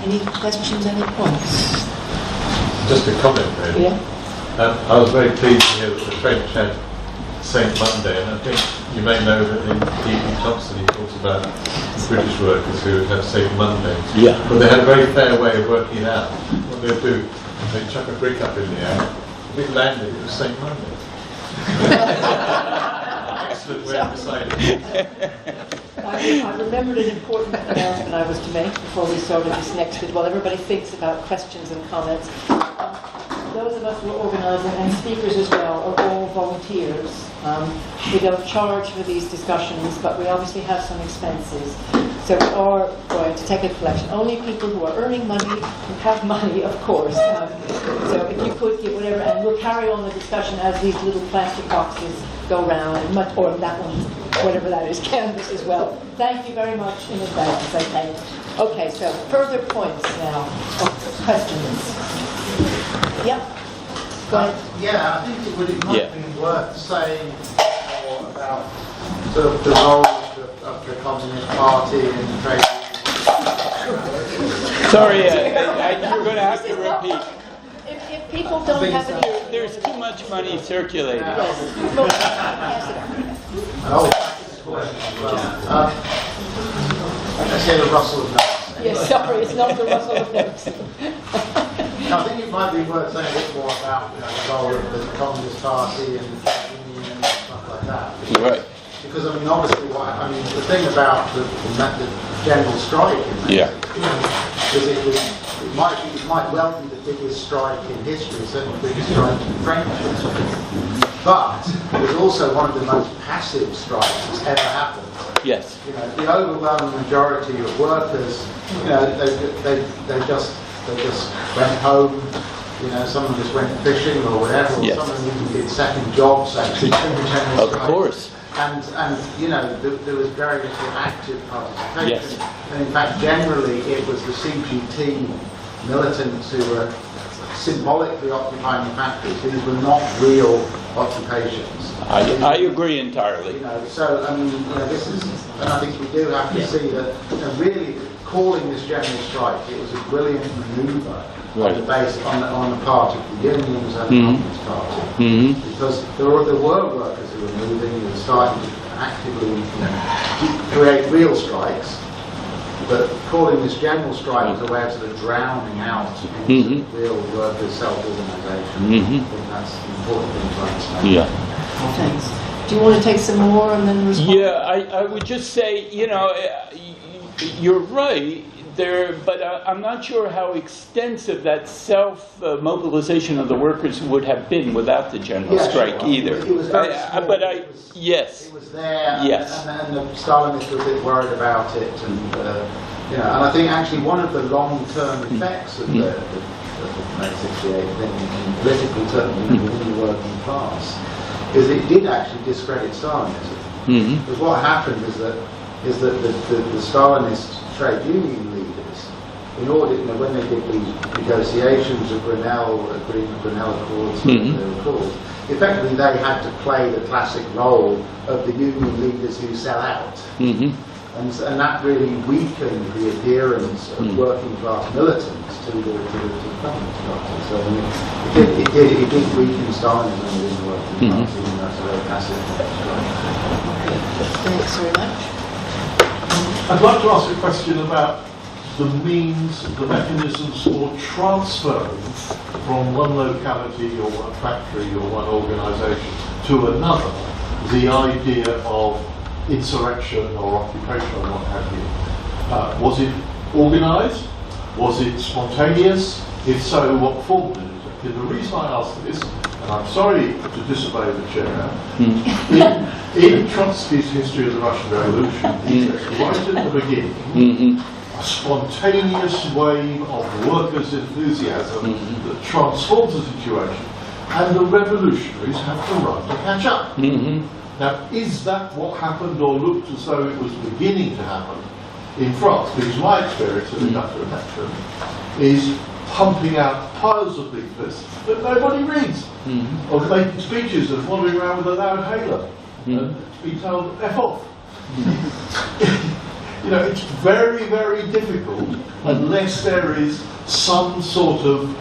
Any questions, any points? Just a comment, really. Yeah. I was very pleased to hear that the French had Saint Monday, and I think you may know that in D.E. Thompson he talks about British workers who would have Saint Monday. Yeah. But they had a very fair way of working it out. What they'd do, they'd chuck a brick up in the air, if it landed, it was Saint Monday. Excellent way of deciding. I remembered an important announcement I was to make before we started this next bit, while everybody thinks about questions and comments. Those of us who are organising, and speakers as well, are all volunteers. We don't charge for these discussions, but we obviously have some expenses. So we are going to take a collection. Only people who are earning money, who have money, of course. So if you could give whatever, and we'll carry on the discussion as these little plastic boxes go round, and much, or that one, whatever that is, canvas as well. Thank you very much in advance, I think. Okay, so further points now, questions. Yep. Go ahead. Yeah, I think it might be worth saying more about sort of the role of the Communist Party in the trade union. Sorry, you're going to have to repeat. If people don't have any... There's too much money circulating. Yes. Pass it on. Let's hear the rustle of notes. Yes, sorry, it's not the rustle of notes. I think it might be worth saying a bit more about the role of the Communist Party and the trade union and stuff like that. Right. Because I mean, obviously, the thing about the general strike in Mexico is it might well be the biggest strike in history, certainly the biggest strike in French history. But it was also one of the most passive strikes that's ever happened. Yes. You know, the overwhelming majority of workers, you know, they just went home. You know, some of them just went fishing or whatever. Or some of them even did second jobs actually. Of course. And you know, there was very little active participation. Yes. And in fact, generally, it was the CGT militants who were symbolically occupying the factories. These were not real occupations. I agree entirely. You know, so I mean, you know, this is, and I think we do have to see that, you know, really calling this general strike, it was a brilliant manoeuvre on the part of the unions and the Communist Party, because there were workers who were moving and starting to actively, you know, create real strikes. But calling this general strike as a way of sort of drowning out real workers' self-organisation, I think that's an important thing to understand. Yeah. Thanks. Do you want to take some more and then respond? Yeah, I would just say, you know, you're right there, but I'm not sure how extensive that self-mobilization of the workers would have been without the general strike either. It was very small. Yes. It was there, yes. and the Stalinists were a bit worried about it, and you know, and I think actually one of the long-term effects of the May '68 thing in political terms within the working class is that it did actually discredit Stalinism. Because what happened is that the Stalinist trade union leaders, in order, you know, when they did these negotiations of Grenell Accords, they were called, effectively they had to play the classic role of the union leaders who sell out. And that really weakened the adherence of working class militants to the Communist Party. So I mean, it did weaken Stalinism within the working class, even though it's a very passive strike. Thanks very much. I'd like to ask a question about the means, the mechanisms for transferring from one locality or one factory or one organisation to another the idea of insurrection or occupation or what have you. Was it organised? Was it spontaneous? If so, what form did it take? The reason I ask this, and I'm sorry to disobey the chair, in Trotsky's History of the Russian Revolution, he says right at the beginning, a spontaneous wave of workers' enthusiasm that transforms the situation, and the revolutionaries have to run to catch up. Now, is that what happened or looked as though it was beginning to happen in France? Because my experience of industrial action is pumping out piles of leaflets that nobody reads, or making speeches and wandering around with a loud hailer and being told F off. You know, it's very, very difficult unless there is some sort of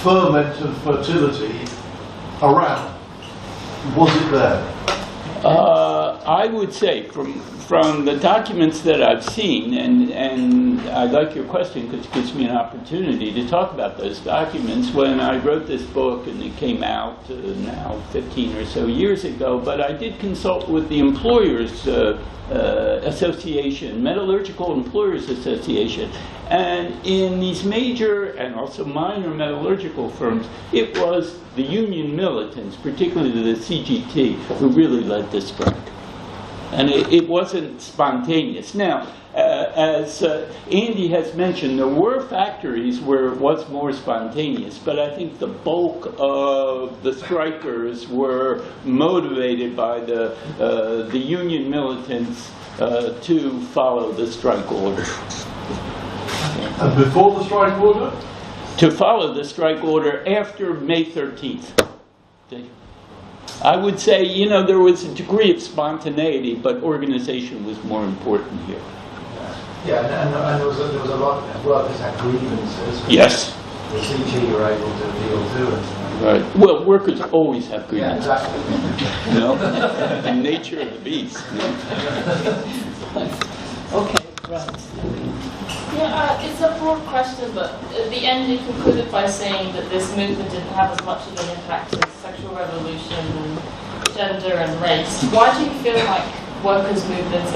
ferment of fertility around. Was it there? I would say from the documents that I've seen, and I like your question because it gives me an opportunity to talk about those documents. When I wrote this book, and it came out now 15 or so years ago, but I did consult with the Employers Association, Metallurgical Employers Association, and in these major and also minor metallurgical firms, it was the union militants, particularly the CGT, who really led the strike. And it wasn't spontaneous. Now, as Andy has mentioned, there were factories where it was more spontaneous, but I think the bulk of the strikers were motivated by the union militants to follow the strike order. And before the strike order? To follow the strike order after May 13th. I would say, you know, there was a degree of spontaneity, but organization was more important here. Yeah, and there was a lot of workers had grievances. Yes. The CG were able to deal to it. Right. Well, workers always have grievances. Yeah, exactly. You know, the nature of the beast. You know? Okay, right. Yeah, it's a broad question, but at the end you concluded by saying that this movement didn't have as much of an impact as sexual revolution and gender and race. Why do you feel like workers' movements,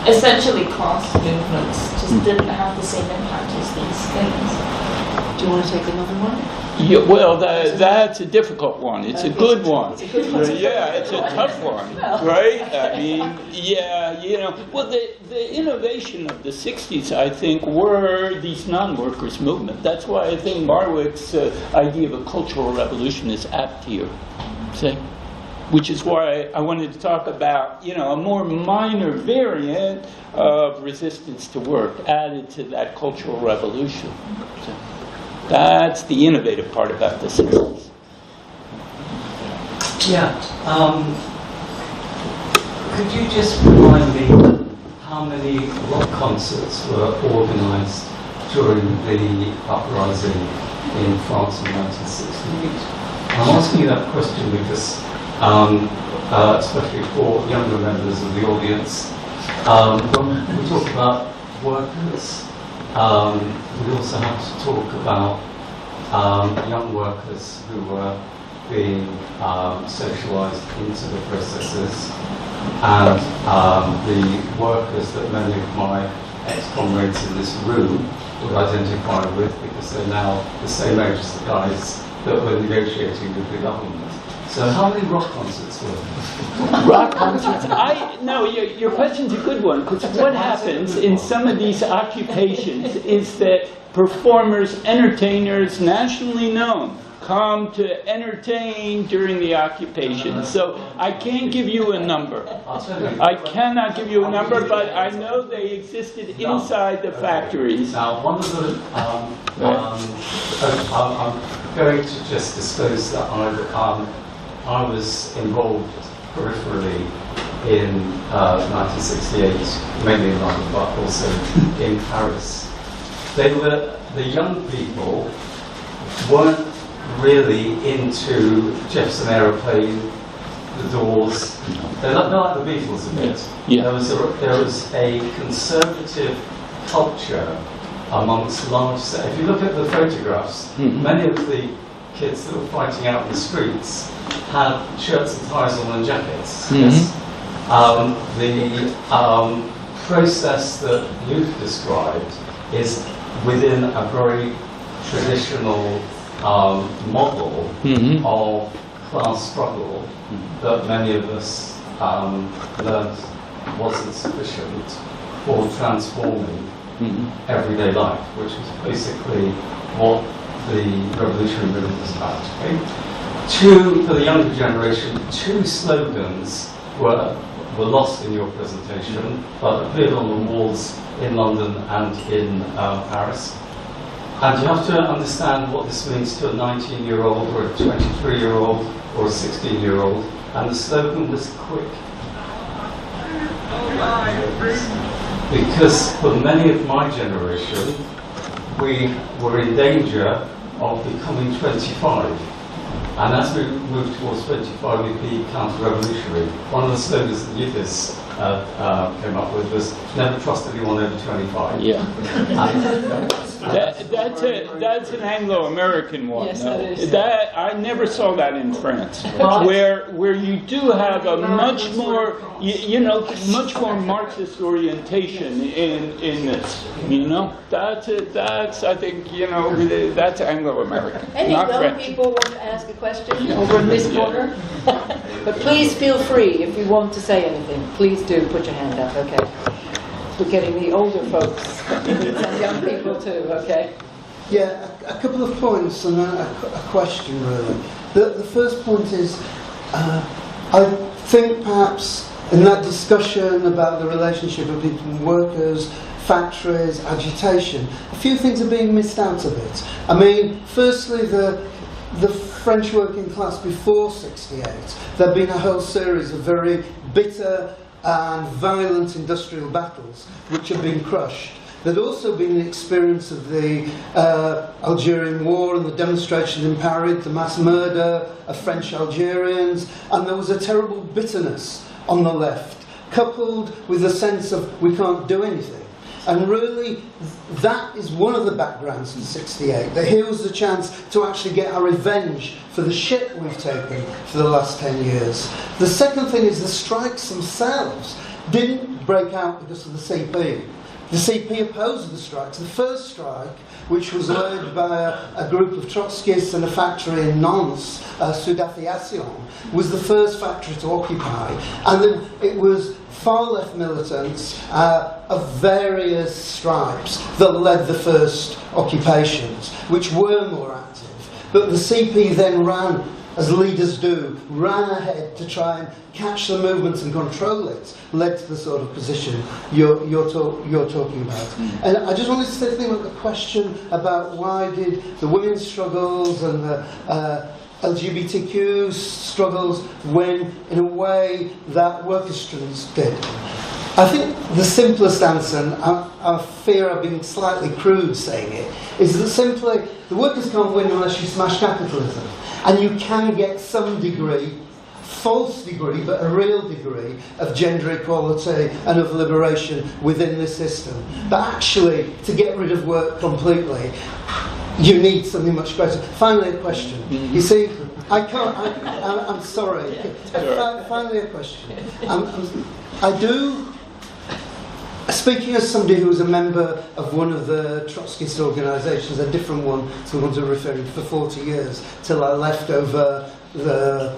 essentially class movements, just didn't have the same impact as these things? Do you want to take another one? Yeah, well, that's a difficult one. It's a good one. It's a good one. Yeah, it's a tough one, right? I mean, yeah, you know. Well, the innovation of the 60s, I think, were these non-workers movement. That's why I think Marwick's idea of a cultural revolution is apt here. See? Which is why I wanted to talk about, you know, a more minor variant of resistance to work added to that cultural revolution. So that's the innovative part about the 60s. Yeah. Could you just remind me how many rock concerts were organised during the uprising in France in 1968? I'm asking you that question because, especially for younger members of the audience, when we talk about workers, we also have to talk about young workers who were being socialised into the processes, and the workers that many of my ex-comrades in this room would identify with, because they're now the same age as the guys that were negotiating with the government. So how many rock concerts were there? Rock concerts? No, your question's a good one, because what happens in some of these occupations is that performers, entertainers, nationally known, come to entertain during the occupation. So I can't give you a number. I cannot give you a number, but I know they existed inside the factories. Now, one of the, I'm going to just disclose that I was involved peripherally in 1968, mainly in London, but also in Paris. The young people weren't really into Jefferson Aeroplane, the Doors. They're not like the Beatles a bit. Yeah. There was a conservative culture amongst large. If you look at the photographs, many of the kids that were fighting out in the streets had shirts and ties on and jackets. Yes. The process that you've described is within a very traditional model of class struggle that many of us learned wasn't sufficient for transforming everyday life, which was basically what the revolutionary movement was about. Okay? For the younger generation, two slogans were lost in your presentation, but appeared on the walls in London and in Paris. And you have to understand what this means to a 19-year-old or a 23-year-old or a 16-year-old. And the slogan was quick. because for many of my generation, we were in danger of becoming 25. And as we moved towards 25, we'd be counter-revolutionary. One of the slogans that Yiddish came up with was, never trust anyone over 25. Yeah. That's an Anglo-American one. Yes, no? that is. That I never saw that in France, where you do have a much more, much more Marxist orientation in this. That's I think that's Anglo-American. Any not young French. people want to ask a question over in this corner? But please feel free if you want to say anything. Please do put your hand up, okay? We're getting the older folks, some young people too, okay? Yeah, a couple of points and a question really. The first point is, I think perhaps in that discussion about the relationship of people and workers, factories, agitation, a few things are being missed out of it. I mean, firstly, the French working class before '68, there had been a whole series of very bitter and violent industrial battles which have been crushed. There'd also been the experience of the Algerian War and the demonstrations in Paris, the mass murder of French Algerians, and there was a terrible bitterness on the left, coupled with a sense of we can't do anything. And really, that is one of the backgrounds to '68, that here was the chance to actually get our revenge for the shit we've taken for the last 10 years. The second thing is the strikes themselves didn't break out because of the CP. The CP opposed the strikes. The first strike, which was led by a group of Trotskyists in a factory in Nantes, Situationists, was the first factory to occupy. And then it was far-left militants of various stripes that led the first occupations, which were more active. But the CP then ran, as leaders do, ran ahead to try and catch the movement and control it, led to the sort of position you're talking about. And I just wanted to say something about the question about why did the women's struggles and the LGBTQ struggles when, in a way, that workers' struggles did. I think the simplest answer, and I fear I've been slightly crude saying it, is that simply the workers can't win unless you smash capitalism. And you can get some degree, false degree, but a real degree of gender equality and of liberation within the system. But actually, to get rid of work completely, you need something much greater. Finally, a question. You see, I'm sorry. Finally, a question. I do, speaking as somebody who was a member of one of the Trotskyist organisations, a different one to the ones I'm referring to, for 40 years, till I left over the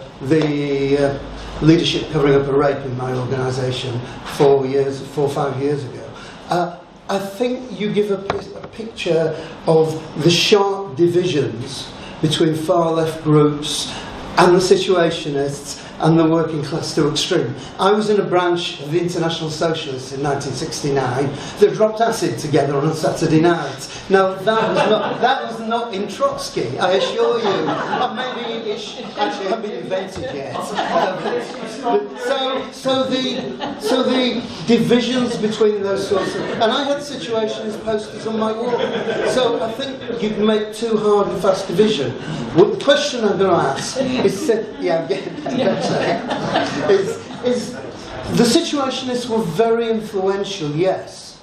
leadership covering up a rape in my organisation 4 or 5 years ago. I think you give a picture of the sharp divisions between far-left groups and the Situationists and the working class to extreme. I was in a branch of the International Socialists in 1969 that dropped acid together on a Saturday night. Now, that was not in Trotsky, I assure you. Maybe it actually hasn't been invented yet. So the divisions between those sorts of... And I had Situationist posters on my wall. So I think you can make too hard and fast division. Well, the question I'm going to ask is... Yeah, I'm getting better. Is the Situationists were very influential, yes,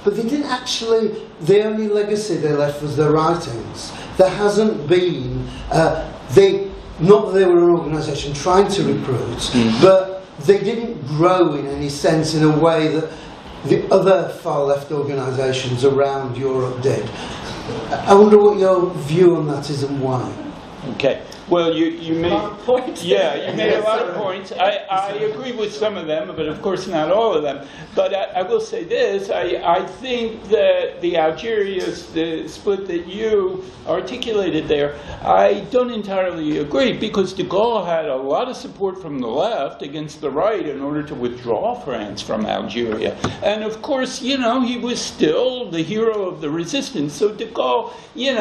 but they didn't actually, the only legacy they left was their writings. There hasn't been, not that they were an organisation trying to recruit, but they didn't grow in any sense in a way that the other far-left organisations around Europe did. I wonder what your view on that is and why. Okay. Well, you made points. Yeah, you made a lot of points. I agree with some of them, but of course not all of them. But I will say this: I think that the the split that you articulated there, I don't entirely agree, because de Gaulle had a lot of support from the left against the right in order to withdraw France from Algeria, and of course, he was still the hero of the resistance. So de Gaulle, he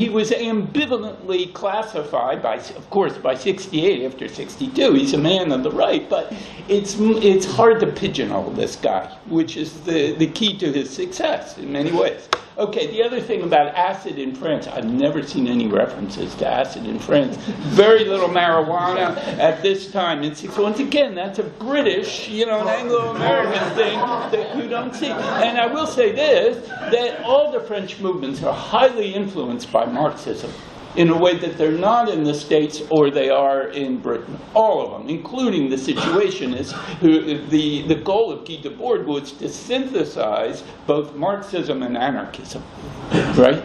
was ambivalently classified why, of course, by 68, after 62, he's a man of the right, but it's hard to pigeonhole this guy, which is the key to his success in many ways. Okay, the other thing about acid in France, I've never seen any references to acid in France. Very little marijuana at this time. Once again, that's a British, an Anglo-American thing that you don't see. And I will say this, that all the French movements are highly influenced by Marxism in a way that they're not in the States or they are in Britain. All of them, including the Situationists, who the goal of Guy Debord was to synthesize both Marxism and anarchism, right?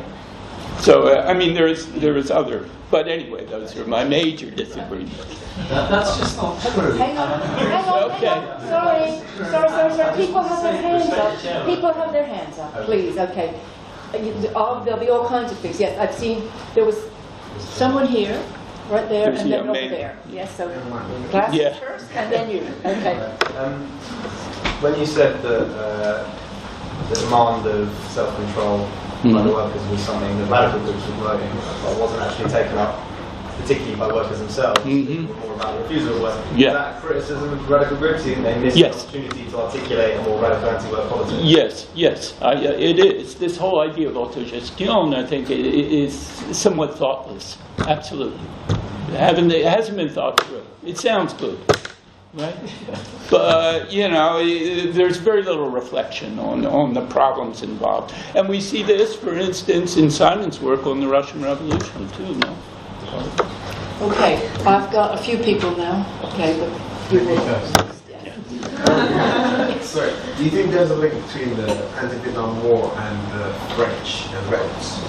So, I mean, there is other, but anyway, those are my major disagreements. That's just not true. Hang on. Okay. Sorry. People have their hands up. People have their hands up, please. Okay. There'll be all kinds of things. Yes, I've seen, there was someone here, right there, and then over there. Yes, so glasses first, and then you. Okay. When you said that the demand of self-control by the workers was something that radical groups were promoting, but wasn't actually taken up particularly by workers themselves, it was more about the refusal of work. Is that criticism of radical groups? You think they missed the opportunity to articulate a more radical anti-work politics? Yes, it is. This whole idea of autogestion, I think, is somewhat thoughtless. Absolutely. It hasn't been thought through. It sounds good, right? But, there's very little reflection on the problems involved. And we see this, for instance, in Seidman's work on the Russian Revolution, too, no? Okay, I've got a few people now. Okay, but you will. Sorry, do you think there's a link between the anti-Vietnam War and the French and rebels?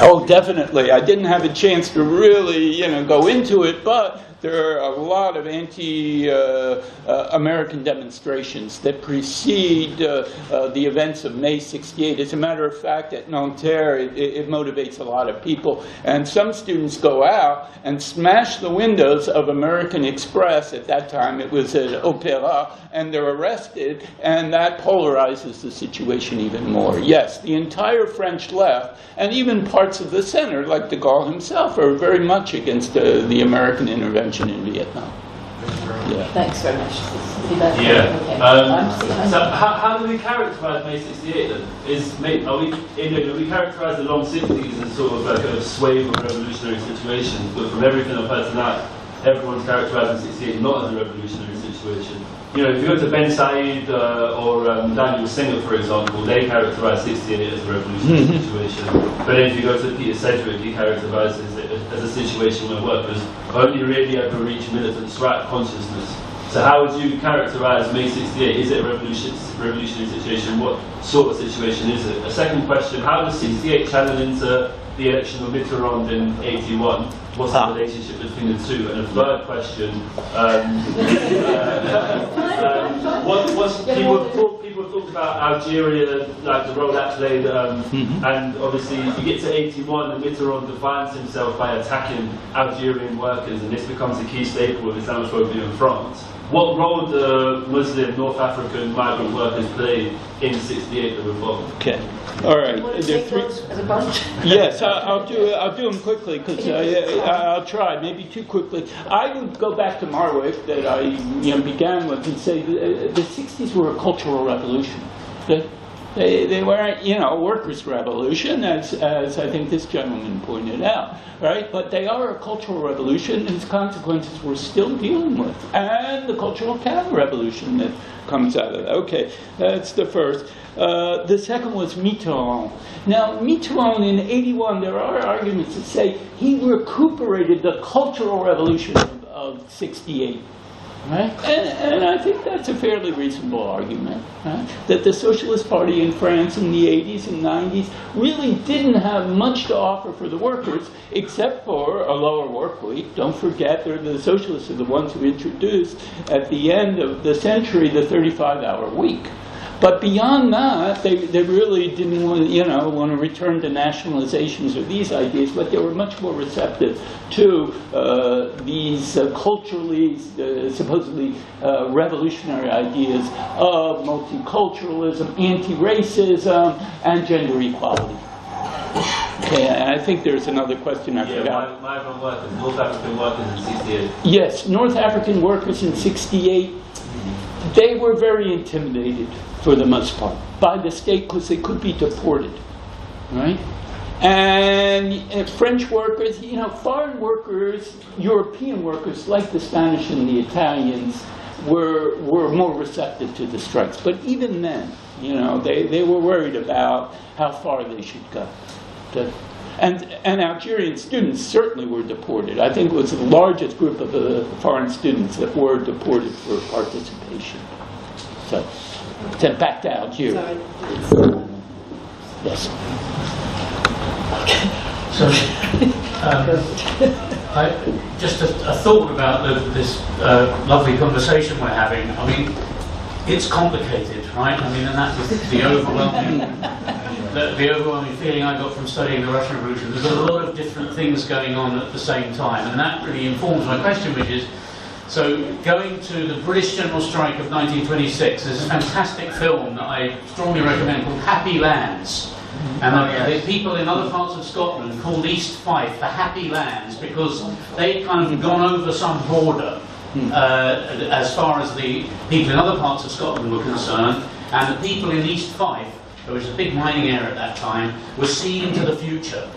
Oh, definitely. I didn't have a chance to really, go into it, but there are a lot of anti-American demonstrations that precede the events of May 68. As a matter of fact, at Nanterre, it motivates a lot of people. And some students go out and smash the windows of American Express. At that time, it was at Opéra, and they're arrested, and that polarizes the situation even more. Yes, the entire French left, and even parts of the center, like de Gaulle himself, are very much against the American intervention in Vietnam. Thanks very much. So how do we characterize May 68 then? Do we characterize the long 60s as sort of like a swave of revolutionary situations, but from everything I've heard tonight, everyone's characterizing 68 not as a revolutionary situation? If you go to Ben Said or Daniel Singer, for example, they characterize 68 as a revolutionary situation. But then if you go to Peter Sedgwick, he characterizes it as a situation where workers only really ever reach militant strike consciousness. So how would you characterize May 68? Is it a revolutionary situation? What sort of situation is it? A second question, how does 68 channel into the election of Mitterrand in 81? What's the relationship between the two? And a third question, people talked about Algeria, like the role that played, and obviously if you get to 81, and Mitterrand defines himself by attacking Algerian workers, and this becomes a key staple of Islamophobia in France. What role do Muslim North African migrant workers play in 68, the revolt? Okay. All right. You want to take those as a bunch? Yes, I'll do them quickly because I'll try, maybe too quickly. I would go back to Marwick that I began with and say the 60s were a cultural revolution. They weren't, a workers' revolution, as I think this gentleman pointed out, right? But they are a cultural revolution, whose consequences we're still dealing with, and the cultural counter-revolution that comes out of that. Okay, that's the first. The second was Mitterrand. Now, Mitterrand in 81, there are arguments that say he recuperated the cultural revolution of 68. Right? And I think that's a fairly reasonable argument, right? That the Socialist Party in France in the 80s and 90s really didn't have much to offer for the workers except for a lower work week. Don't forget, the Socialists are the ones who introduced at the end of the century the 35-hour week. But beyond that, they really didn't want to return to nationalizations or these ideas, but they were much more receptive to these culturally, supposedly revolutionary ideas of multiculturalism, anti-racism, and gender equality. Okay, and I think there's another question I forgot. Migrant workers, North African workers in 68. Yes, North African workers in 68, they were very intimidated, for the most part, by the state because they could be deported, right? And French workers, you know, foreign workers, European workers, like the Spanish and the Italians, were more receptive to the strikes. But even then, you know, they were worried about how far they should go. And Algerian students certainly were deported. I think it was the largest group of foreign students that were deported for participation. So, sent back to Algeria. Yes. So, just a thought about this lovely conversation we're having. I mean, it's complicated, right? I mean, and that was the overwhelming feeling I got from studying the Russian Revolution. There's a lot of different things going on at the same time, and that really informs my question, which is, so going to the British General Strike of 1926, there's a fantastic film that I strongly recommend called Happy Lands. And the people in other parts of Scotland called East Fife the Happy Lands because they'd kind of gone over some border as far as the people in other parts of Scotland were concerned, and the people in East Fife, there was a big mining area at that time, were seeing to the future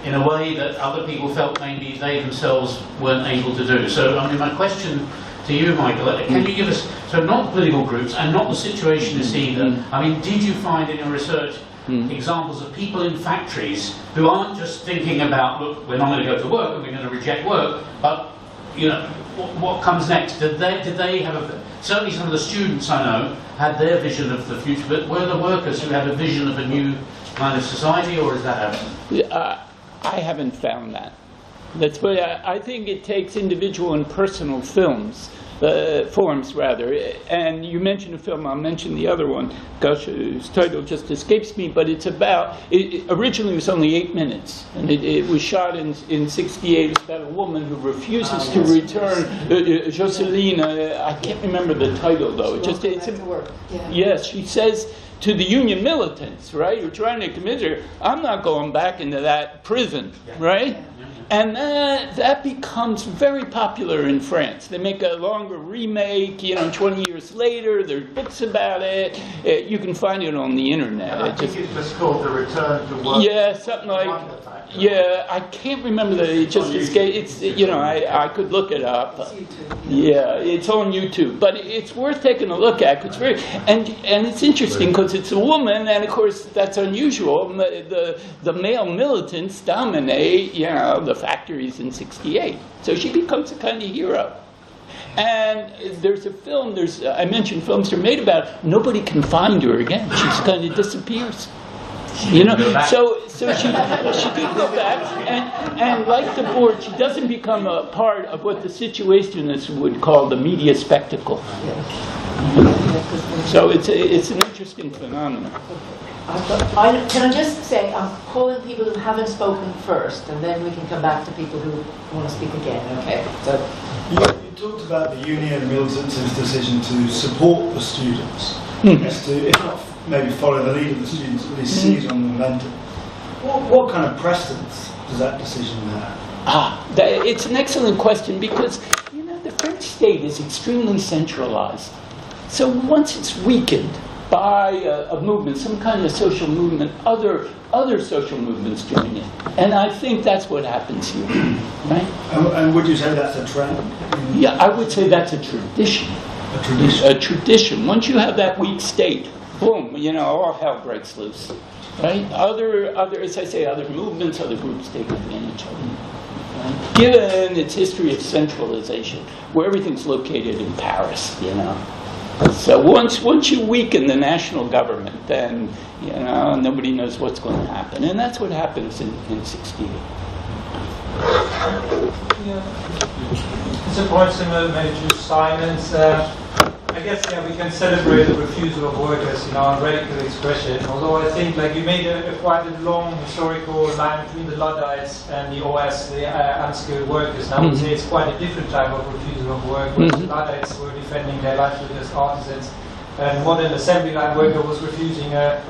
in a way that other people felt maybe they themselves weren't able to do. So, I mean, my question to you, Michael, can you give us, so not the political groups and not the Situationists either, I mean, did you find in your research examples of people in factories who aren't just thinking about, look, we're not going to go to work and we're going to reject work, but, you know, what comes next? Did they have certainly some of the students I know had their vision of the future, but were the workers who had a vision of a new kind of society, or is that happening? I haven't found that. That's why I think it takes individual and personal forms rather. And you mentioned a film, I'll mention the other one. Gosh, its title just escapes me, but it's about, originally it was only 8 minutes, and it was shot in 68. It's about a woman who refuses to return. Jocelyn, I can't remember the title though. Yes, she says to the union militants, right, who are trying to convince her, I'm not going back into that prison, right? And that becomes very popular in France. They make a longer remake, you know, 20 years later. There's books about it. You can find it on the internet. I think it's just called The Return to Work. Yeah, something like. Yeah, I can't remember it just escaped. It's, you know, I could look it up. Yeah, it's on YouTube, but it's worth taking a look at. It's very and it's interesting because it's a woman, and of course that's unusual. The male militants dominate, you know, the factories in 68. So she becomes a kind of hero. And there's a film. I mentioned films are made about it. Nobody can find her again. She just kind of disappears. You know, so she did go back, and like the board, she doesn't become a part of what the Situationists would call the media spectacle. So it's an interesting phenomenon. Can I just say, I'm calling people who haven't spoken first, and then we can come back to people who want to speak again, okay? So, you talked about the union militants' decision to support the students, as to, if not maybe follow the lead of the students, at least seize on the momentum. What kind of precedence does that decision have? It's an excellent question because, you know, the French state is extremely centralized. So once it's weakened by a movement, some kind of social movement, other social movements join in. And I think that's what happens here, right? And would you say that's a trend? Yeah, I would say that's a tradition. A tradition? A tradition. Once you have that weak state, boom, you know, all hell breaks loose, right? As I say, other movements, other groups take advantage of it. Right? Given its history of centralization, where everything's located in Paris, you know. So once you weaken the national government, then, you know, nobody knows what's going to happen. And that's what happens in 68. Yeah. It's a quite similar maybe to Simon's. I guess, yeah, we can celebrate the refusal of workers in our radical expression, although I think, like, you made a quite a long historical line between the Luddites and the OS, the unskilled workers. And I would say it's quite a different type of refusal of work, whereas the Luddites were defending their livelihood as artisans, and modern assembly line worker was refusing a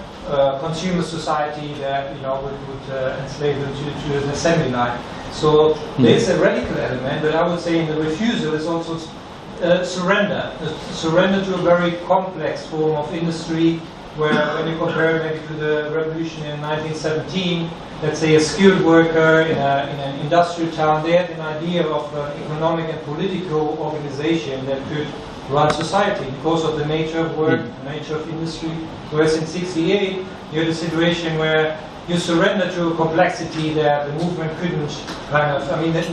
consumer society that would enslave them to an assembly line. So there's a radical element, but I would say in the refusal is also surrender. Surrender to a very complex form of industry, where when you compare maybe to the revolution in 1917, let's say a skilled worker in an industrial town, they had an idea of an economic and political organization that could run society because of the nature of work, the nature of industry. Whereas in 68, you had a situation where you surrender to a complexity that the movement couldn't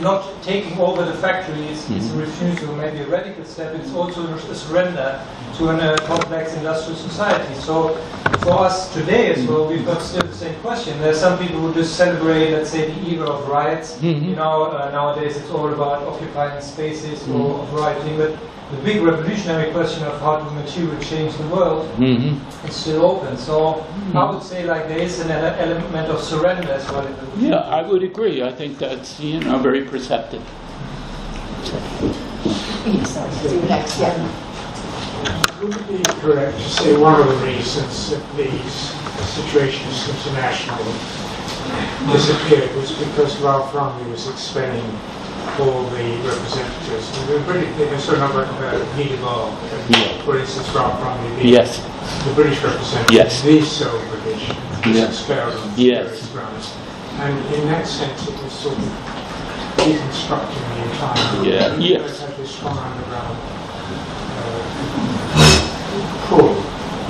not taking over the factories is a refusal, maybe a radical step, it's also a surrender to a complex industrial society. So for us today as well, we've got still the same question. There are some people who just celebrate, let's say, the era of riots. Nowadays it's all about occupying spaces or of rioting, but the big revolutionary question of how to materially change the world is still open. So I would say like there is an element of surrender as well. Yeah, I would agree. I think that's very perceptive. Next, yeah. Would it be correct to say one of the reasons that these Situationists International disappeared was because Ralph Rumley was expelling all the representatives? So not Peter Ball, for instance, Ralph Rumley, the British representatives, these so British, expelled on various grounds. And in that sense, it was sort of deconstructing the entire movement. You guys had this strong underground pull,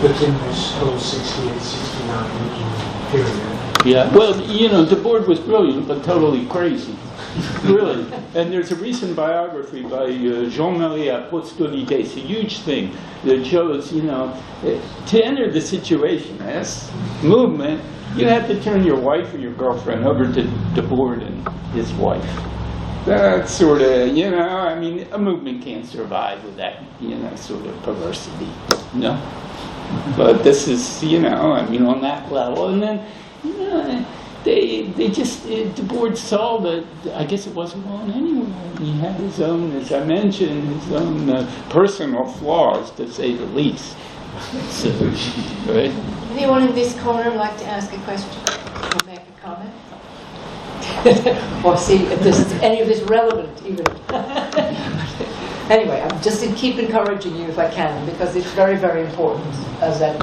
but in this whole 68, 69 period. Yeah, well, the board was brilliant, but totally crazy. Really. And there's a recent biography by Jean-Marie Apostolides, a huge thing that shows, to enter the Situationist movement, you had to turn your wife or your girlfriend over to the board and his wife. That's sort of, a movement can't survive with that, sort of perversity, But this is, on that level. And then, they just, the board saw that, I guess it wasn't going anywhere. He had his own, as I mentioned, his own personal flaws, to say the least. So, right? Anyone in this corner like to ask a question or make a comment? Or see if there's any of this relevant even. Anyway, I'm just keep encouraging you if I can, because it's very, very important as that,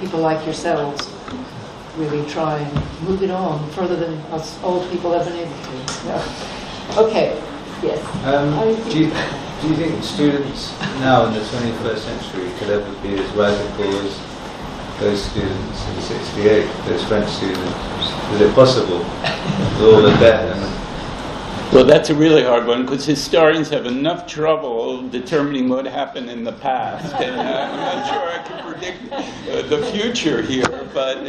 people like yourselves really try and move it on further than us old people have been able to. Yeah. Okay, yes. Do you think students now in the 21st century could ever be as radical as those students in '68, those French students? Is it possible with all the debt and Well, that's a really hard one, because historians have enough trouble determining what happened in the past, and I'm not sure I can predict the future here, but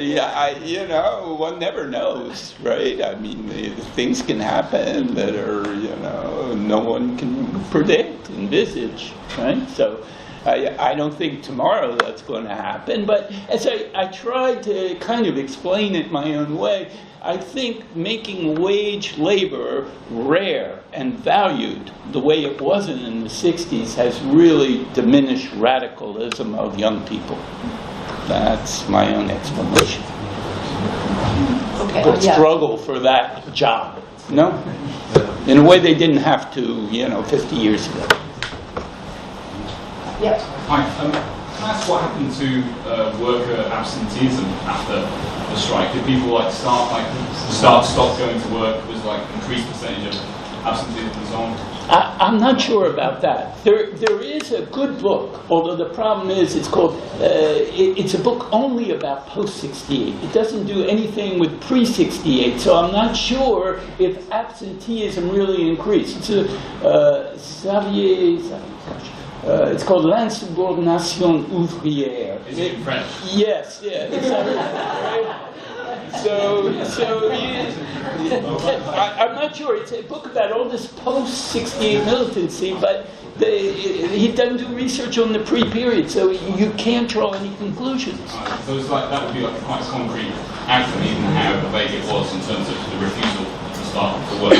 one never knows, right? I mean, things can happen that are, no one can predict, envisage, right? So I don't think tomorrow that's going to happen, but as I tried to kind of explain it my own way, I think making wage labor rare and valued the way it wasn't in the 60s has really diminished radicalism of young people. That's my own explanation. Okay. The struggle for that job, no? In a way they didn't have to, 50 years ago. Yes. Hi. Can I ask what happened to worker absenteeism after the strike? Did people stop going to work? Was increased percentage of absenteeism and so on? I'm not sure about that. There is a good book, although the problem is it's called, it's a book only about post-68. It doesn't do anything with pre-68, so I'm not sure if absenteeism really increased. It's it's called L'Insubordination Ouvrière. Is it in French? Yes, yeah, exactly. I'm not sure. It's a book about all this post-68 militancy, but he doesn't do research on the pre-period, so you can't draw any conclusions. So it's that would be quite a concrete outcome, even however vague it was in terms of the refusal to start the work.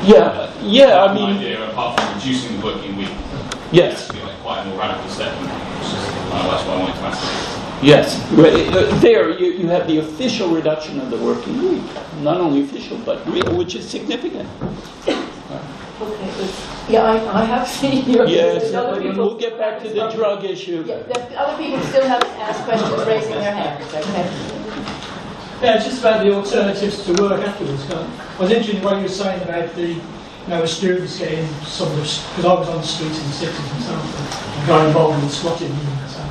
Yeah. I mean, idea, apart from reducing the working week. Yes. Quite a more radical step. That's why I wanted to ask. Yes. There, you have the official reduction of the working week. Not only official, but real, which is significant. Okay. Yeah, I have seen your... Yes, we'll get back to the drug issue. Yeah, the other people still haven't asked questions, raising their hands, okay? Yeah, it's just about the alternatives to work afterwards. I was interested in what you were saying about the, the students getting some of the, because I was on the streets in the cities and so on, and got involved in squatting and so on.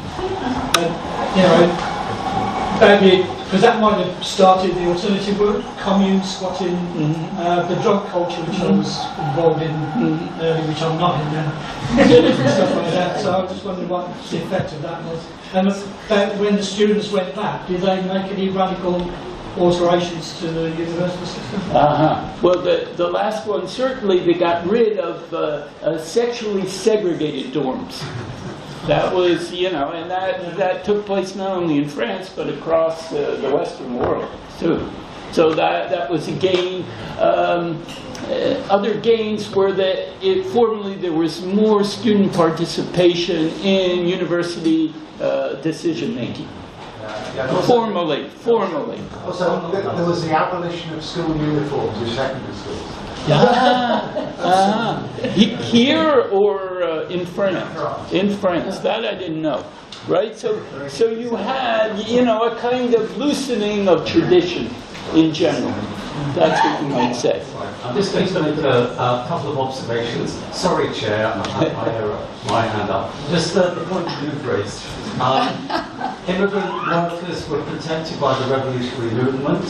Because that might have started the alternative work, commune squatting, the drug culture which I was involved in early, which I'm not in now, stuff like that. So I was just wondering what the effect of that was. And when the students went back, did they make any radical alterations to the university system? Well, the last one, certainly they got rid of sexually segregated dorms. That was, and that took place not only in France, but across the Western world, too. So that was a gain. Other gains were that formerly there was more student participation in university decision-making. Formally. Also, there was the abolition of school uniforms in secondary schools. Here or in France? In France, that I didn't know. Right? So you had, a kind of loosening of tradition in general. That's what you might say. I'm just going to make a couple of observations. Sorry, Chair, I have my hand up. Just the point you've raised. Immigrant workers were protected by the revolutionary movement.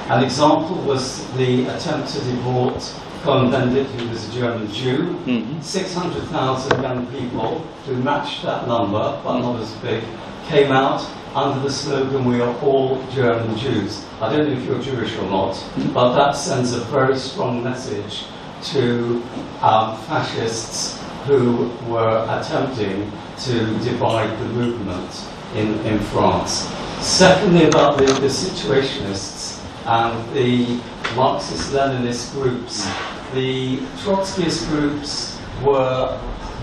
An example was the attempt to deport Cohn-Bendit, who was a German Jew. 600,000 young people who matched that number, but not as big, came out under the slogan, "We are all German Jews." I don't know if you're Jewish or not, but that sends a very strong message to fascists who were attempting to divide the movement in France. Secondly, about the Situationists and the Marxist-Leninist groups, the Trotskyist groups were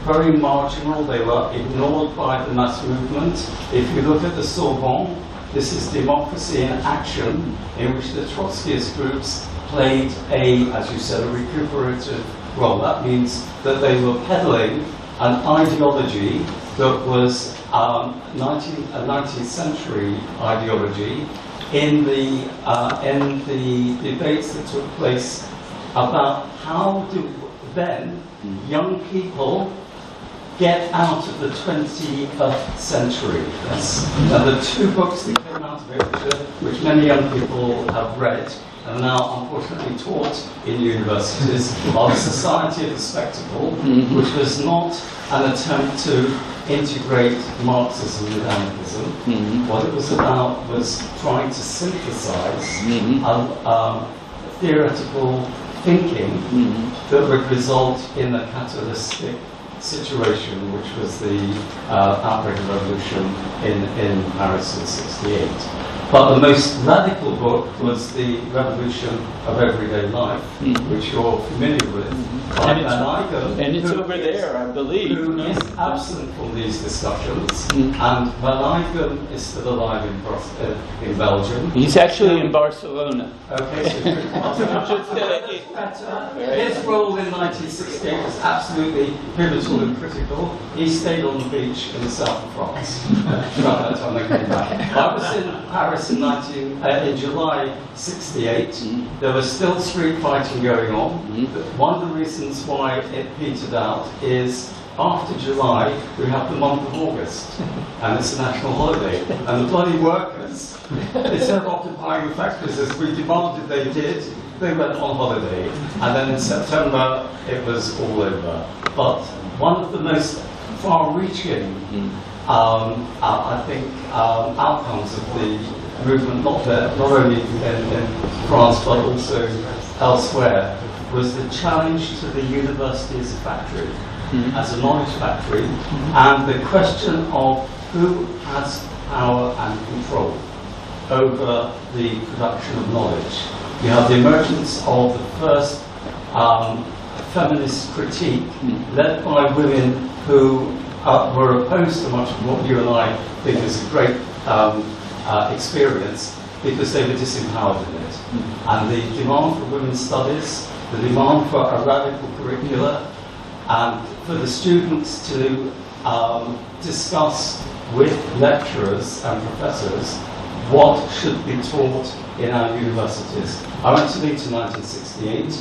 very marginal. They were ignored by the mass movement. If you look at the Sorbonne, this is democracy in action, in which the Trotskyist groups played as you said, a recuperative role. That means that they were peddling an ideology that was a 19th century ideology in the debates that took place about how do then young people get out of the 21st century. Yes. Now the two books that came out of it, which many young people have read and now unfortunately taught in universities, are The Society of the Spectacle, which was not an attempt to integrate Marxism with anarchism. What it was about was trying to synthesize theoretical thinking that would result in a catalytic situation, which was the outbreak of revolution in Paris in '68. But the most radical book was The Revolution of Everyday Life, which you're familiar with. And it's over there, I believe. Who is absent from these discussions. And Van Eyck is still alive in Belgium. He's actually in Barcelona. Okay, his role in 1968 was absolutely pivotal and critical. He stayed on the beach in the south of France throughout that time they came back. I was in Paris in July '68. There was still street fighting going on. One of the reasons why it petered out is after July we have the month of August, and it's a national holiday, and the bloody workers, instead of occupying the factories as we demanded they did, they went on holiday, and then in September it was all over. But one of the most far-reaching, I think, outcomes of the movement, not only in France but also elsewhere, was the challenge to the university as a factory, as a knowledge factory, and the question of who has power and control over the production of knowledge. You have the emergence of the first feminist critique led by women who were opposed to much of what you and I think is a great experience because they were disempowered in it. And the demand for women's studies, the demand for a radical curricula, and for the students to discuss with lecturers and professors what should be taught in our universities. I went to Leeds in 1968.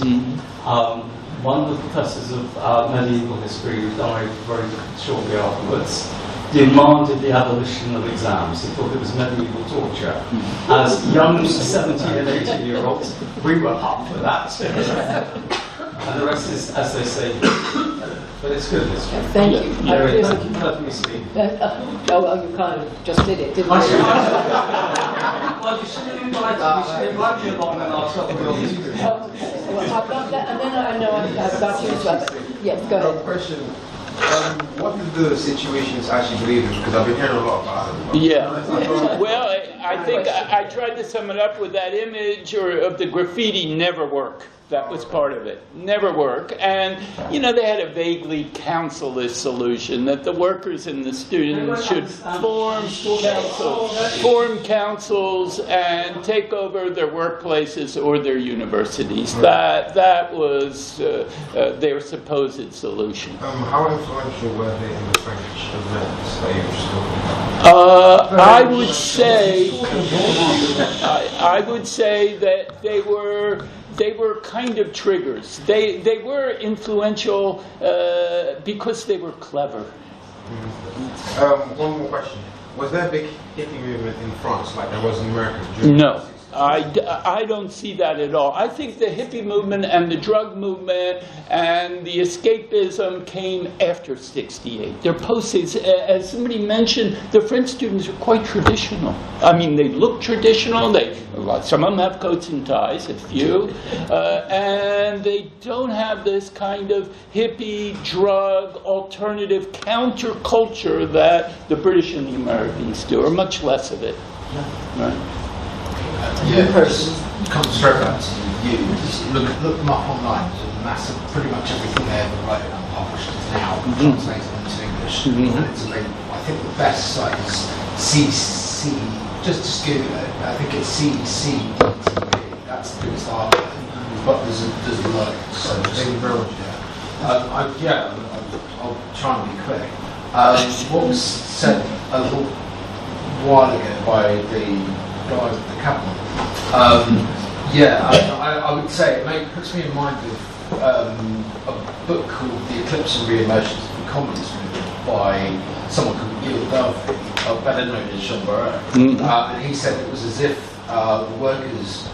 One of the professors of medieval history, who died very shortly afterwards, demanded the abolition of exams. He thought it was medieval torture. As young 17 and 18-year-olds, we were up for that. And the rest is, as they say, but it's good. It's good. Thank you. Mary, thank you for letting me speak. Oh, well, you kind of just did it, didn't you? Well, you should have invited me. You should invite me along and I'll talk to you. Well, I've got that, and then I know I've got you as well. But yes, go ahead. Question. What do the Situationists actually believe in? Because I've been hearing a lot about it. Yeah. Well, I think I tried to sum it up with that image of the graffiti never work. That was part of it. Never work. And, you know, they had a vaguely council-ish solution that the workers and the students should form councils and take over their workplaces or their universities. That was their supposed solution. How influential were they in the French events that you were talking about? I would say that they were kind of triggers. They were influential because they were clever. One more question. Was there a big hippie movement in France like there was in America? No. I don't see that at all. I think the hippie movement and the drug movement and the escapism came after '68. They're post-'68. As somebody mentioned, the French students are quite traditional. I mean, they look traditional. Some of them have coats and ties, a few. And they don't have this kind of hippie, drug, alternative counterculture that the British and the Americans do, or much less of it. Right? Yeah, come straight back to you. Just look them up online. There's a massive, pretty much everything they ever wrote and published is now translated into English. And it's available. I think the best site is CC. Just Google it. I think it's CC.tv. That's the biggest article. But there's loads. So thank you very much. I'll try and be quick. What was said a little while ago by the guy with the cabinet. I would say it puts me in mind of a book called The Eclipse and Re-Emergence of the Communist Movement by someone called Gil Delphi, better known as Jean Barrot. And he said it was as if the workers,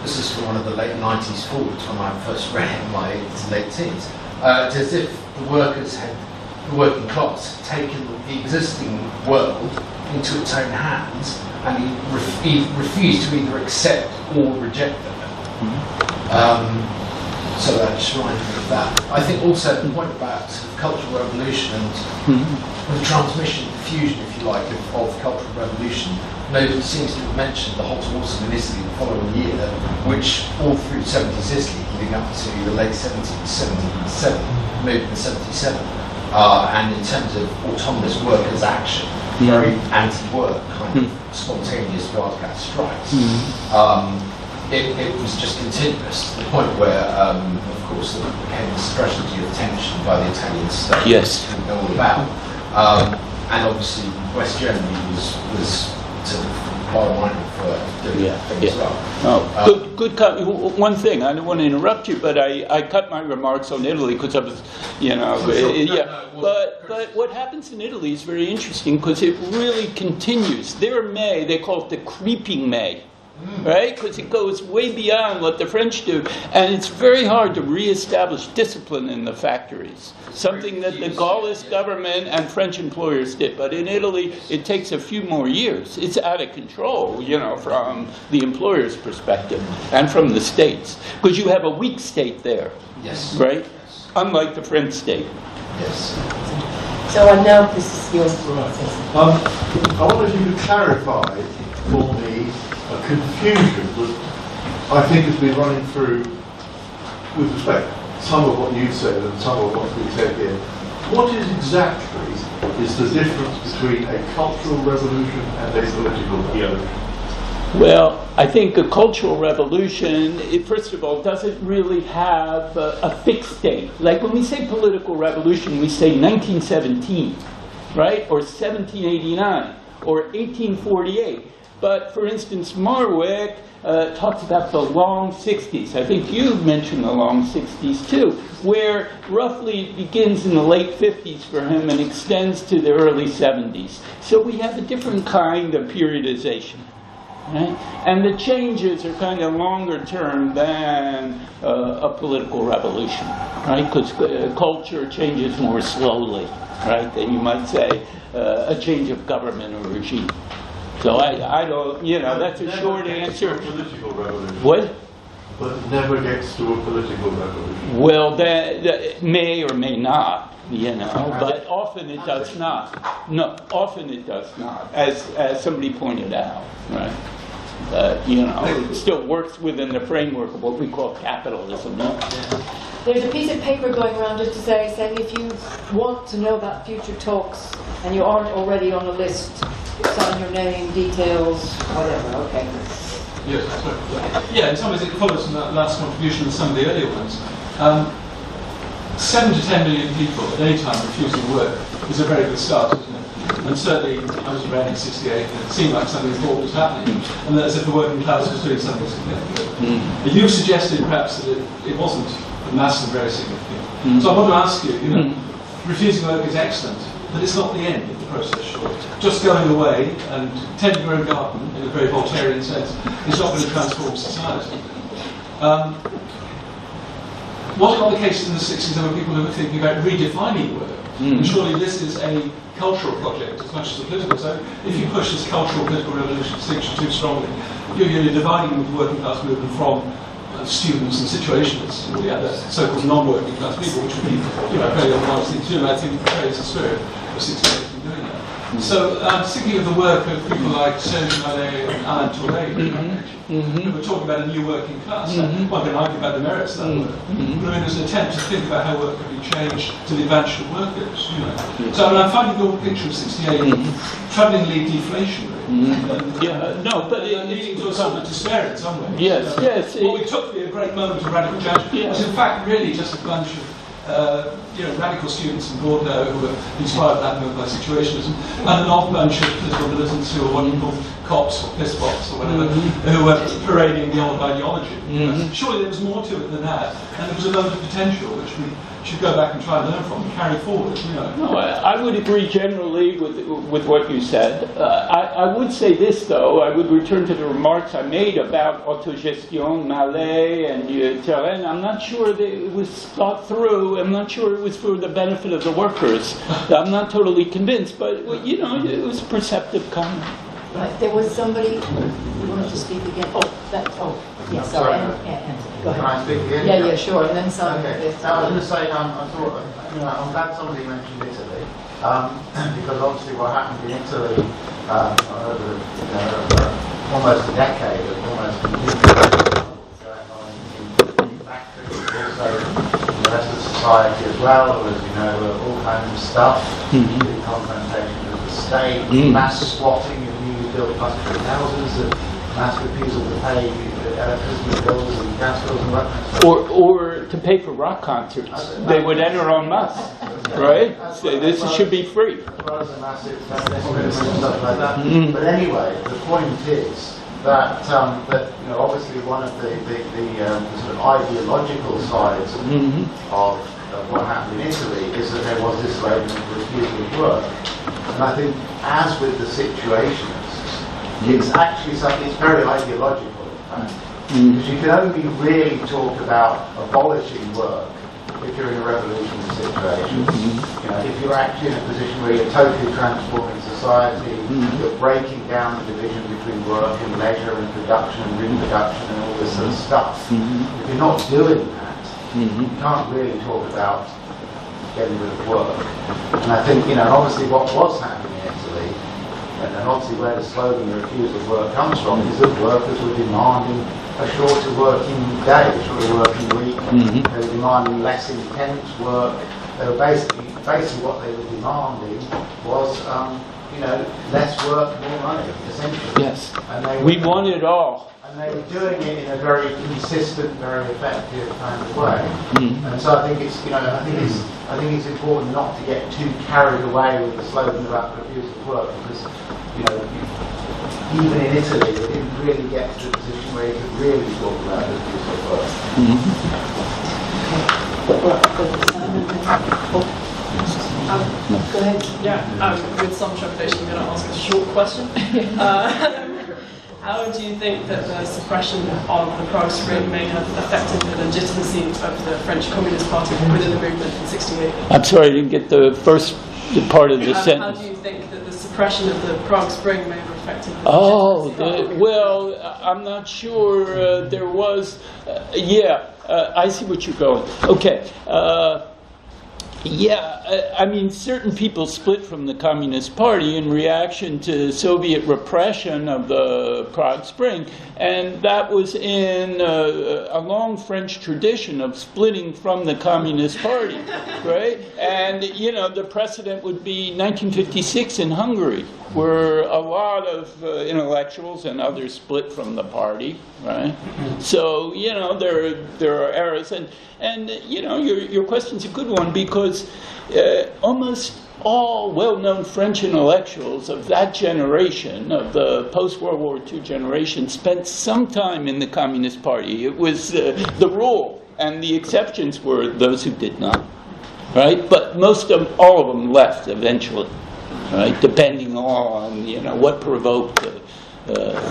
this is from one of the late 90s forwards when I first read it in my late teens, it's as if the workers had, the working class, taken the existing world into its own hands, and he refused to either accept or reject them. So that just reminded me of that. I think also the point about cultural revolution and the transmission, diffusion, if you like, of cultural revolution. Nobody seems to have mentioned the hot water in Italy the following year, which all through 70s Italy, leading up to the late 70s, movement in 77, and in terms of autonomous workers' action, very anti-work, kind of spontaneous wildcat strikes. It was just continuous, to the point where, of course, it became a strategy of tension by the Italian state. Yes. We know all about. And obviously, West Germany was sort of far-minded for doing things well. Good cut. One thing, I don't want to interrupt you, but I cut my remarks on Italy because I was, But what happens in Italy is very interesting because it really continues. Their May, they call it the creeping May. Right? Because it goes way beyond what the French do. And it's very hard to reestablish discipline in the factories. Something that the Gaullist government and French employers did. But in Italy, it takes a few more years. It's out of control, from the employer's perspective and from the states. Because you have a weak state there. Yes. Right? Unlike the French state. Yes. So I know this is yours. I wonder if you could clarify for me a confusion that I think has been running through, with respect, some of what you said and some of what's been said here. What is exactly is the difference between a cultural revolution and a political revolution? Well, I think a cultural revolution, first of all, doesn't really have a fixed date. Like when we say political revolution, we say 1917, right? Or 1789, or 1848. But for instance, Marwick talks about the long 60s. I think you mentioned the long 60s too, where roughly it begins in the late 50s for him and extends to the early 70s. So we have a different kind of periodization. Right? And the changes are kind of longer term than a political revolution, right? Because culture changes more slowly, right? Than you might say a change of government or regime. So I don't, you know, that's a short answer. Political revolution. What? But it never gets to a political revolution. Well, that may or may not. You know, but often it does not. No, often it does not, as somebody pointed out, right? You know, it still works within the framework of what we call capitalism. No? There's a piece of paper going around just to say, saying if you want to know about future talks and you aren't already on the list, sign your name, details, whatever. Okay. Yes, sorry. Yeah, in some ways it follows from that last contribution and some of the earlier ones. 7 to 10 million people at any time refusing work is a very good start, isn't it? And certainly, I was around in '68, and it seemed like something important was happening, and that as if the working class was doing something significant. And you've suggested perhaps that it wasn't massive, very significant. So I want to ask you, you know, refusing work is excellent, but it's not the end of the process, sure. Just going away and tending your own garden, in a very Voltairean sense, is not going to transform society. What are the cases in the 60s? There were people who were thinking about redefining work. And surely this is a cultural project as much as a political. So if you push this cultural political revolution distinction too strongly, you're dividing the working class movement from students and situationists, and the other so-called non-working class people, which would be, you know, very organised thing to do. And I think that is the spirit of 68 in doing that. So thinking of the work of people like Seidman and Alain Touré, who were talking about a new working class. One can argue about the merits of that work. But I mean, it was an attempt to think about how work could be changed to the advantage of workers. You know. So I mean, I'm finding your picture of 68 troublingly deflationary. But leading to a sort of despair in some ways. Yes, yes. What we took to be a great moment of radical change was in fact really just a bunch of radical students in Bordeaux who were inspired at that moment by situationism, and an odd bunch of political militants who were what you call cops or pisspots or whatever, who were parading the old ideology. Surely there was more to it than that, and there was a moment of potential which we should go back and try and learn from and carry forward. You know. No, I would agree generally with what you said. I would say this, though. I would return to the remarks I made about autogestion, Mallet, and Terrain. I'm not sure that it was thought through. I'm not sure it was for the benefit of the workers. I'm not totally convinced, but, you know, it was a perceptive comment. Right, there was somebody who wanted to speak again. Yes, sorry. Go ahead. Can I speak again? Yeah, sure. And then some. Okay. Now, I was going to say, I'm glad somebody mentioned Italy, because obviously what happened in Italy over almost a decade of almost continuous going on in factories, also in the rest of society as well. There was, all kinds of stuff, confrontation with the state, mass squatting in newly built luxury houses, mass refusal to pay electricity bills and gas bills and what. Or to pay for rock concerts. They would enter en masse, right? Say this should be free. As well as a massive feminist and stuff like that. But anyway, the point is that obviously one of the sort of ideological sides of what happened in Italy is that there was this refusal of work. And I think, as with the Situationists, it's actually something, it's very ideological, in fact. Because you can only really talk about abolishing work if you're in a revolutionary situation. If you're actually in a position where you're totally transforming society, you're breaking down the division between work and leisure and production and reproduction and all this sort of stuff. If you're not doing that, you can't really talk about getting rid of work. And I think, obviously what was happening in Italy, and obviously where the slogan "the refusal of work" comes from, is that workers were demanding a shorter working day, a shorter working week. They were demanding less intense work, they were basically what they were demanding was, less work, more money, essentially. Yes. And We want it all. And they were doing it in a very consistent, very effective kind of way. And so I think it's, I think it's important not to get too carried away with the slogan about refusal to work, because, even in Italy, they didn't really get to the position where you could really talk about refusal to work. Go ahead. Yeah, with some trepidation, I'm going to ask a short question. How do you think that the suppression of the Prague Spring may have affected the legitimacy of the French Communist Party within the movement in '68? I'm sorry, I didn't get the first part of the How sentence. do you think that the suppression of the Prague Spring may have affected the legitimacy? Well, I'm not sure there was. I see what you're going. Okay. I mean, certain people split from the Communist Party in reaction to Soviet repression of the Prague Spring, and that was in a long French tradition of splitting from the Communist Party, right? And, the precedent would be 1956 in Hungary, where a lot of intellectuals and others split from the party, right? So, there are errors, and your question's a good one, because almost all well-known French intellectuals of that generation, of the post-World War II generation, spent some time in the Communist Party. It was the rule, and the exceptions were those who did not, right? But all of them left eventually, right? Depending on what provoked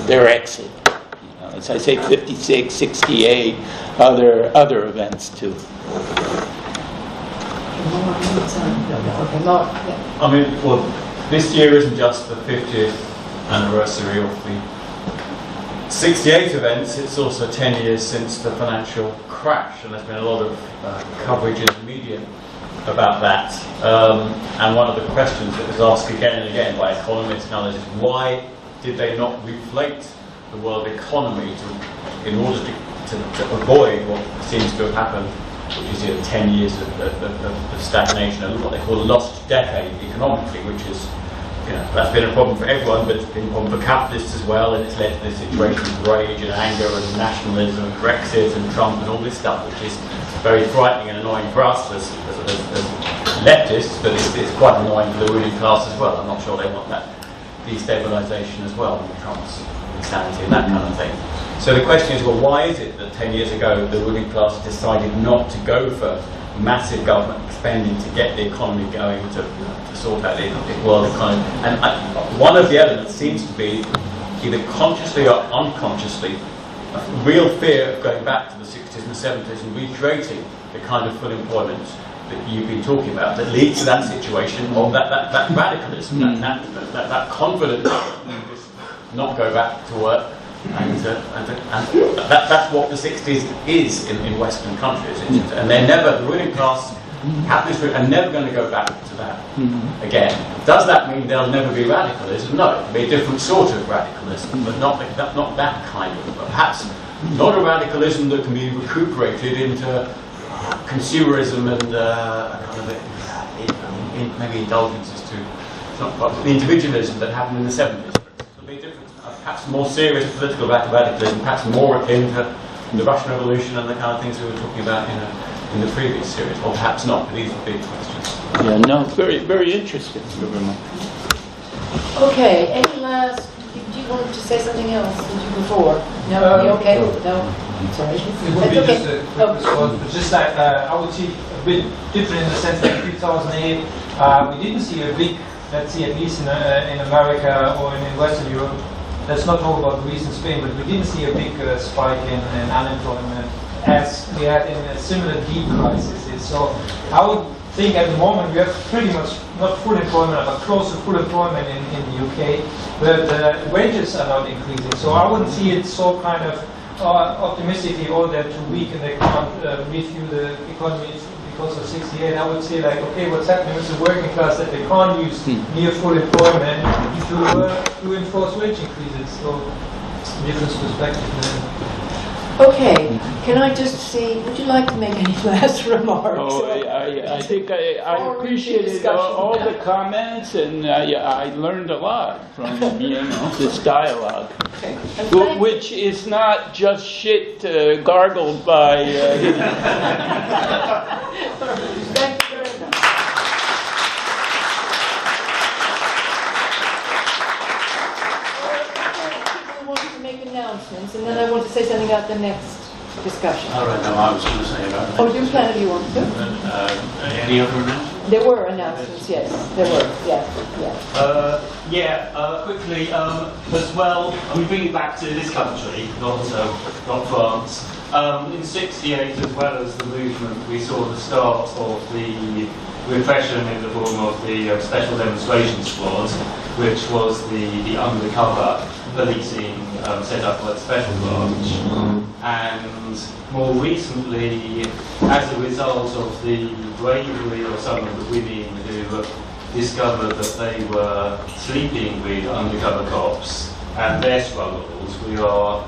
their exit. As I say, 56, 68, other events too. I mean, well, this year isn't just the 50th anniversary of the 68 events, it's also 10 years since the financial crash, and there's been a lot of coverage in the media about that. And one of the questions that was asked again and again by economists and others is, why did they not reflate the world economy in order to avoid what seems to have happened, which is 10 years of stagnation, and what they call a lost decade economically, which is, that's been a problem for everyone, but it's been a problem for capitalists as well, and it's led to this situation of rage and anger and nationalism and Brexit and Trump and all this stuff, which is very frightening and annoying for us as leftists, but it's quite annoying for the ruling class as well. I'm not sure they want that destabilisation as well, and Trump's insanity and that kind of thing. So the question is, well, why is it that 10 years ago the ruling class decided not to go for massive government spending to get the economy going, to sort out the world economy? And one of the elements seems to be, either consciously or unconsciously, a real fear of going back to the 60s and the 70s and recreating the kind of full employment that you've been talking about, that leads to that situation of that radicalism, that confidence not go back to work, and that's what the 60s is in Western countries. And they're never, the ruling class, capitalists are never going to go back to that again. Does that mean there'll never be radicalism? No, it'll be a different sort of radicalism, but not that kind of. Perhaps not a radicalism that can be recuperated into consumerism and maybe indulgences to the individualism that happened in the 70s. It'll be different. Perhaps more serious political radicalism, perhaps more akin to the Russian Revolution and the kind of things we were talking about in the previous series, or perhaps not, but these are big questions. Yeah, no, very, very interesting. Okay, any last, do you want to say something else before? No, you okay? No? Sorry. It would be just a quick response, but just that I would see a bit different in the sense that in 2008 we didn't see a big, let's see, at least in America or in Western Europe, let's not talk about Greece and Spain, but we didn't see a big spike in unemployment as we had in a similar deep crisis. So I would think at the moment we have pretty much not full employment, but close to full employment in the UK, but the wages are not increasing. So I wouldn't see it so kind of optimistically, all that too weak and they can't refuel the economy because of 68. I would say, like, okay, what's happening with the working class that they can't use near full employment to enforce wage increases. So different perspective. Okay, can I just see, would you like to make any last remarks? Oh, I think I appreciated all the comments, and I learned a lot from this dialogue, which is not just shit gargled by. Thank you very much. I want to make announcements, and then I want to say something about the next discussion. All right, no, I was going to say about that. Oh, do you plan, you want to? Any other announcements? There were announcements, yes, there were, Quickly, as well, I mean, bring it back to this country, not France. In '68, as well as the movement, we saw the start of the repression in the form of the Special Demonstration Squad, which was the undercover policing set up by the Special Branch. And more recently, as a result of the bravery of some of the women who discovered that they were sleeping with undercover cops and their struggles, we are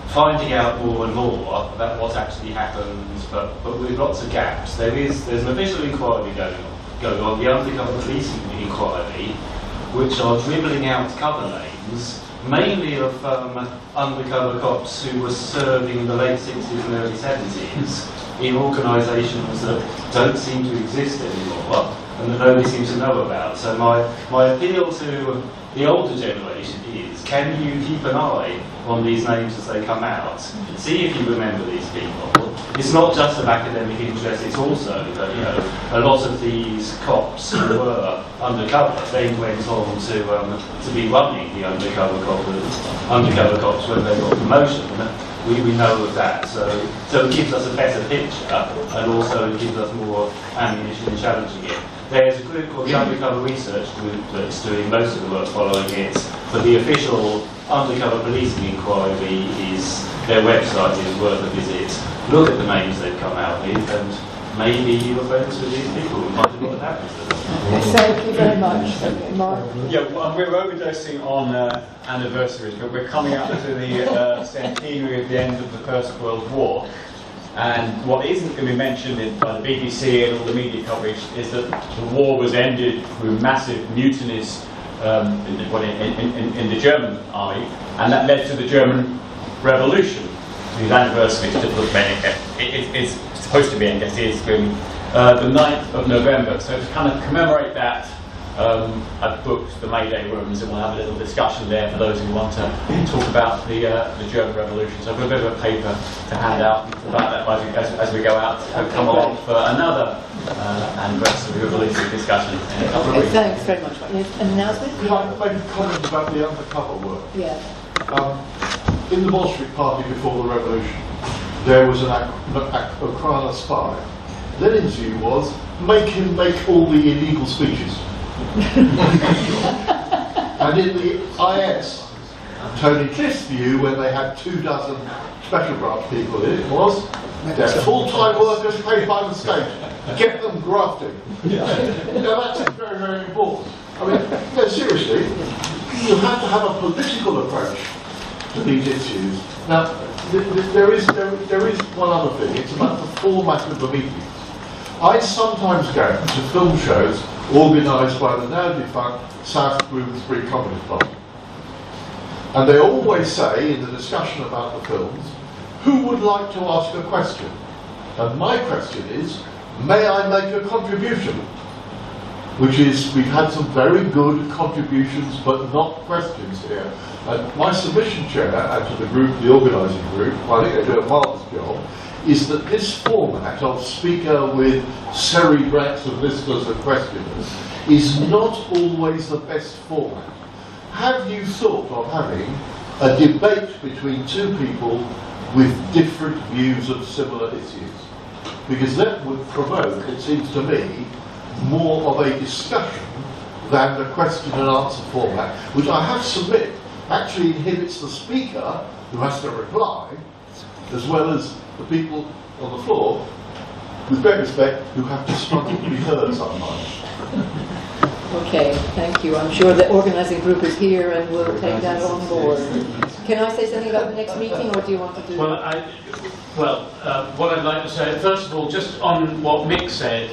finding out more and more about what actually happened, but with lots of gaps. There's an official inquiry going on, the Undercover Police inquiry, which are dribbling out cover names, mainly of undercover cops who were serving in the late 60s and early 70s in organisations that don't seem to exist anymore and that nobody seems to know about. So my appeal to the older generation is, can you keep an eye on these names as they come out? See if you remember these people. It's not just of academic interest, it's also that, a lot of these cops who were undercover then went on to be running the undercover cops when they got promotion. We know of that, so it gives us a better picture and also gives us more ammunition in challenging it. There's a group called the Undercover Research Group that's doing most of the work following it, but the official Undercover Policing inquiry is, their website is worth a visit. Look at the names they've come out with, and maybe you were friends with these people who might have got happens to them. Thank you very much. Okay, Mark. Yeah, well, we're overdosing on anniversaries, but we're coming up to the centenary of the end of the First World War. And what isn't going to be mentioned by the BBC and all the media coverage is that the war was ended through massive mutinies in the German army, and that led to the German Revolution, whose anniversary is supposed to be, I guess, is the 9th of November. So to kind of commemorate that, I've booked the May Day rooms, and we'll have a little discussion there for those who want to talk about the German Revolution. So I've got a bit of a paper to hand out about that as we go out. So come along for another anniversary revolution discussion in a couple of weeks. Thanks very much. An announcement? Could I make a comment about the undercover work? Yeah. In the Bolshevik Party before the revolution, there was an Ukraine spy. Lenin's view was, make him make all the illegal speeches. And in the IS, Tony Cliff's view, when they had 24 special branch people in it, was they're full-time workers paid by the state. Get them grafting. Now that's very, very important. I mean, no, seriously, you have to have a political approach to these issues. Now, there is one other thing. It's about the format of the meetings. I sometimes go to film shows organised by the now defunct South Bloomsbury Communist Party. And they always say in the discussion about the films, who would like to ask a question? And my question is, may I make a contribution? Which is, we've had some very good contributions but not questions here. And my submission, Chair, and to the group, the organising group, I think they do a marvellous job, is that this format of speaker with cerebrats of listeners and questioners is not always the best format. Have you thought of having a debate between two people with different views of similar issues? Because that would provoke, it seems to me, more of a discussion than the question and answer format, which I have to submit actually inhibits the speaker, who has to reply, as well as the people on the floor, with great respect, who have to struggle to be heard sometimes. Okay, thank you. I'm sure the organising group is here and will take that on board. Can I say something about the next meeting, or do you want to do that? What I'd like to say, first of all, just on what Mick said,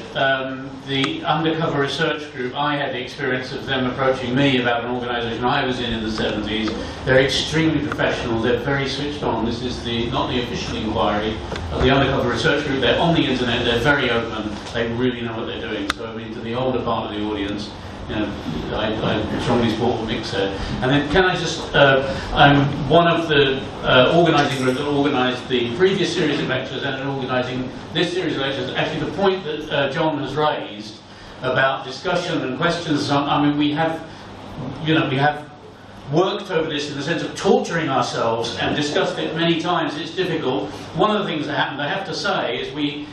the Undercover Research Group, I had the experience of them approaching me about an organisation I was in the 70s. They're extremely professional, they're very switched on. This is not the official inquiry of the Undercover Research Group. They're on the internet, they're very open, they really know what they're doing. So I mean, to the older part of the audience, you know, I strongly support what Mick said. And then can I just, I'm one of the organising groups that organised the previous series of lectures and organising this series of lectures. Actually, the point that John has raised about discussion and questions, I mean, we have worked over this in the sense of torturing ourselves and discussed it many times. It's difficult. One of the things that happened, I have to say, is we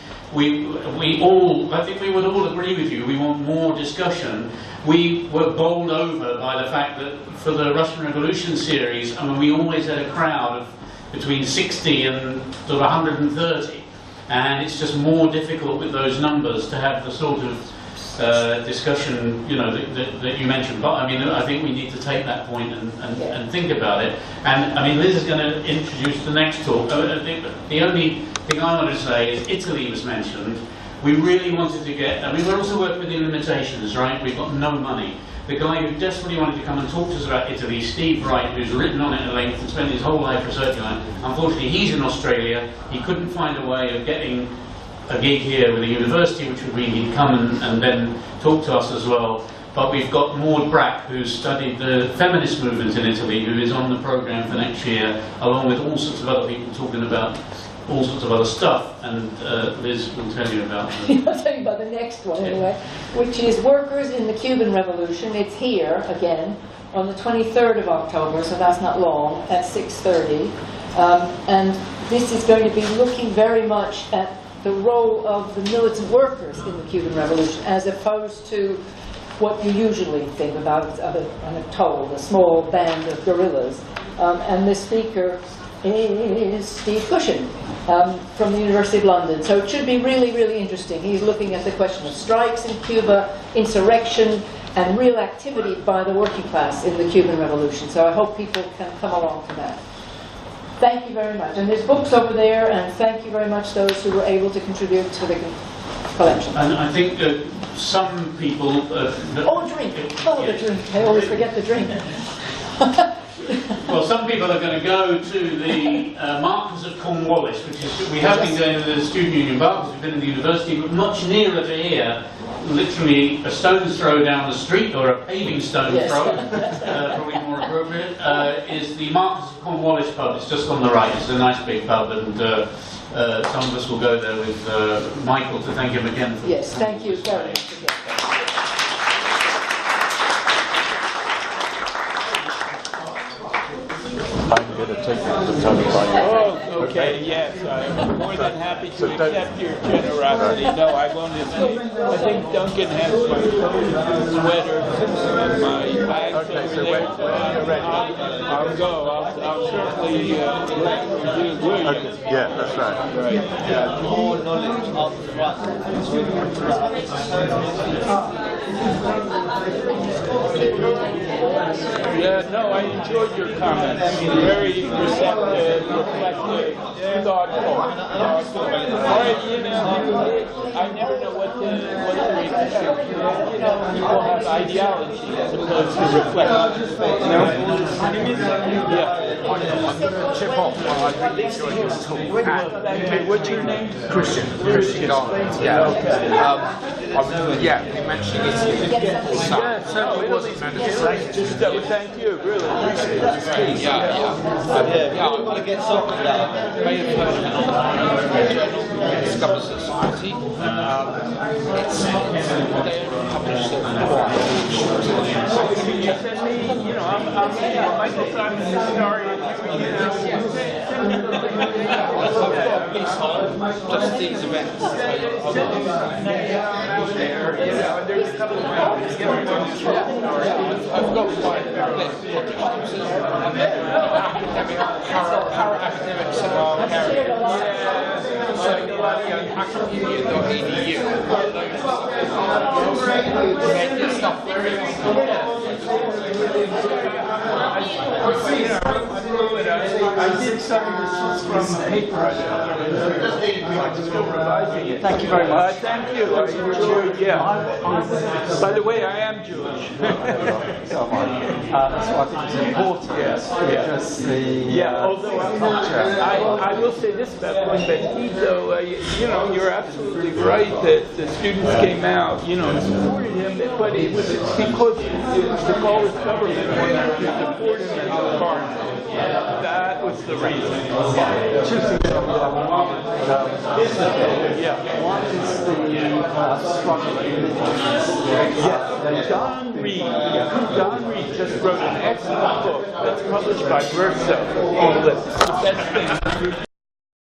all, I think we would all agree with you, we want more discussion. We were bowled over by the fact that for the Russian Revolution series, I mean, we always had a crowd of between 60 and sort of 130. And it's just more difficult with those numbers to have the sort of discussion, you know, that you mentioned. But I mean, I think we need to take that point and think about it. And I mean, Liz is going to introduce the next talk. The only thing I wanted to say is Italy was mentioned. We really wanted to get, I mean, we're also working within limitations, right? We've got no money. The guy who desperately wanted to come and talk to us about Italy, Steve Wright, who's written on it at length and spent his whole life researching on it, unfortunately he's in Australia. He couldn't find a way of getting a gig here with a university, which would mean he'd come and then talk to us as well. But we've got Maud Brack, who's studied the feminist movement in Italy, who is on the programme for next year, along with all sorts of other people talking about all sorts of other stuff, and Liz will tell you about them. I'll tell you about the next one anyway, which is Workers in the Cuban Revolution. It's here, again, on the 23rd of October, so that's not long, at 6:30. And this is going to be looking very much at the role of the militant workers in the Cuban Revolution, as opposed to what you usually think about, I'm told, a small band of guerrillas. And the speaker is Steve Cushion from the University of London. So it should be really, really interesting. He's looking at the question of strikes in Cuba, insurrection, and real activity by the working class in the Cuban Revolution. So I hope people can come along to that. Thank you very much. And there's books over there, and thank you very much those who were able to contribute to the collection. And I think that some people... drink! Oh, the drink. I always forget the drink. Well, some people are going to go to the Marquess of Cornwallis, which is, we have been going to the student union bar because we've been in the university, but much nearer to here, literally a stone's throw down the street, or a paving stone throw, probably more appropriate, is the Marquess of Cornwallis pub. It's just on the right. It's a nice big pub, and some of us will go there with Michael to thank him again for Yes, thank you very much again. I'm going to take the time. Oh, okay, yes. I'm more than happy to accept your generosity. No, I won't. I think Duncan has my coat, sweater, and my bags over there. I'll go. I'll certainly do William. Okay. Yeah, that's right. Right. Yeah. More knowledge of Yeah, no, I enjoyed your comments. Very receptive, reflective, thoughtful. Or, you know, I never know what to expect. You know, people have ideology as opposed to reflection. I'm going to chip off while I really enjoyed your talk. Okay, what's your name? Christian Garland. Yeah. We mentioned Italy. Yeah, so it wasn't meant to say. Just thank you, really appreciate it. Yeah, I want to get something done. Pay attention on Discover Society. It's published you know, I'm Michael Simon's historian. Just these events. There's a couple of I've got quite para-academic seminar I blew it up. I did some of this from paper. Thank you very much. Thank you. I enjoyed, yeah. By the way, I am Jewish. So that's why I think it's important to address the although I will say this about going back to though, you know, you're absolutely right that the students came out, you know, and supported him, but it was because the Gaulish government wanted to support him as a foreigner. That was the reason. What is the struggle in John Reed just wrote an excellent book that's published by Verso. The best thing